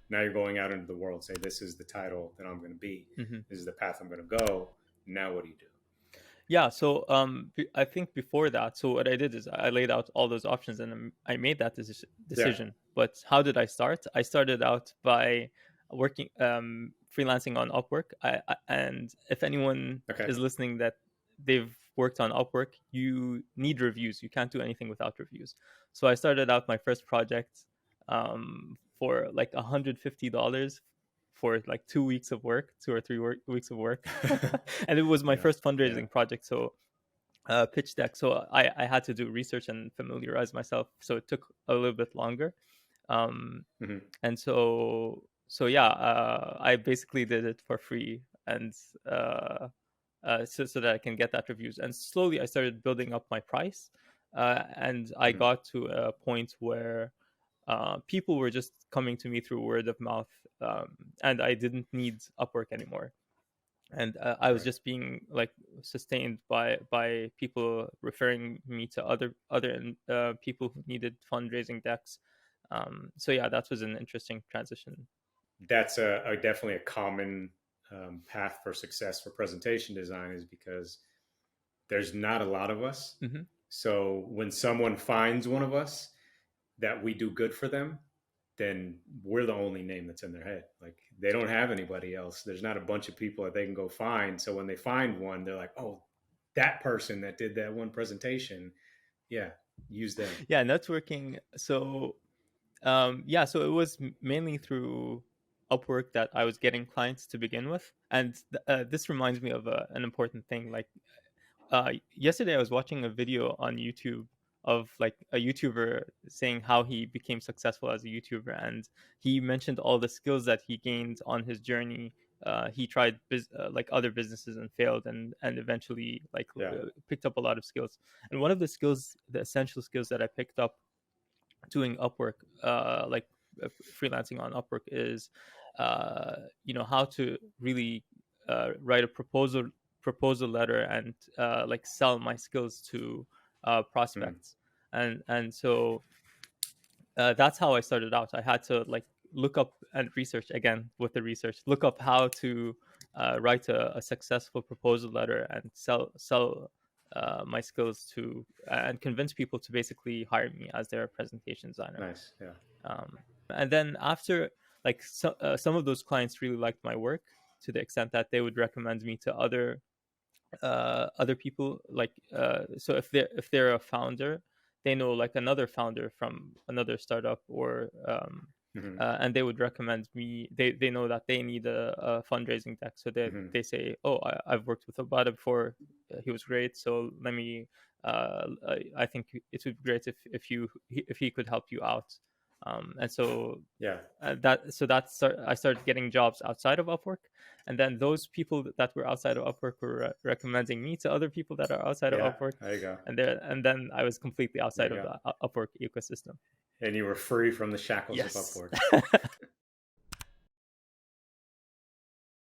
Now you're going out into the world, say, this is the title that I'm going to be. Hmm. This is the path I'm going to go. Now what do you do? Yeah, so I think before that, so what I did is I laid out all those options and I made that Yeah. decision. But how did I start? I started out by working freelancing on Upwork. And if anyone Okay. is listening that they've worked on Upwork, you need reviews. You can't do anything without reviews. So I started out my first project for like $150 for like 2 weeks of work, 2 or 3 weeks of work. And it was my Yeah. first Yeah. fundraising project. So pitch deck. So I had to do research and familiarize myself. So it took a little bit longer. Um, Hmm. and so yeah, I basically did it for free, and so that I can get that reviews. And slowly I started building up my price, and I Hmm. got to a point where people were just coming to me through word of mouth, and I didn't need Upwork anymore. And I was Right. just being like sustained by people referring me to other people who needed fundraising decks. So yeah, that was an interesting transition. That's a definitely a common path for success for presentation design, is because there's not a lot of us. Hmm. So when someone finds one of us that we do good for them, then we're the only name that's in their head. Like, they don't have anybody else. There's not a bunch of people that they can go find. So when they find one, they're like, oh, that person that did that one presentation, yeah, use them. Yeah, networking. So yeah, so it was mainly through Upwork that I was getting clients to begin with. And this reminds me of an important thing. Like yesterday I was watching a video on YouTube of like a YouTuber saying how he became successful as a YouTuber, and he mentioned all the skills that he gained on his journey. He tried like other businesses and failed, and eventually like Yeah. picked up a lot of skills. And one of the skills, the essential skills that I picked up doing Upwork, like freelancing on Upwork, is how to really write a proposal letter and like sell my skills to Mm. prospects. And so that's how I started out. I had to like look up and research again with the research, look up how to write a successful proposal letter and sell my skills to and convince people to basically hire me as their presentation designer. Nice. Yeah. And then after, like some of those clients really liked my work to the extent that they would recommend me to other people. Like so if they're a founder, they know like another founder from another startup, or Hmm. and they would recommend me. They know that they need a fundraising deck, so they Hmm. they say, oh, I've worked with Obada before. He was great, so let me I think it would be great if he could help you out. And so Yeah. I started getting jobs outside of Upwork, and then those people that were outside of Upwork were recommending me to other people that are outside of Yeah. Upwork, There you go. and then I was completely There outside you of go. the Upwork ecosystem. And you were free from the shackles of Yes. Upwork.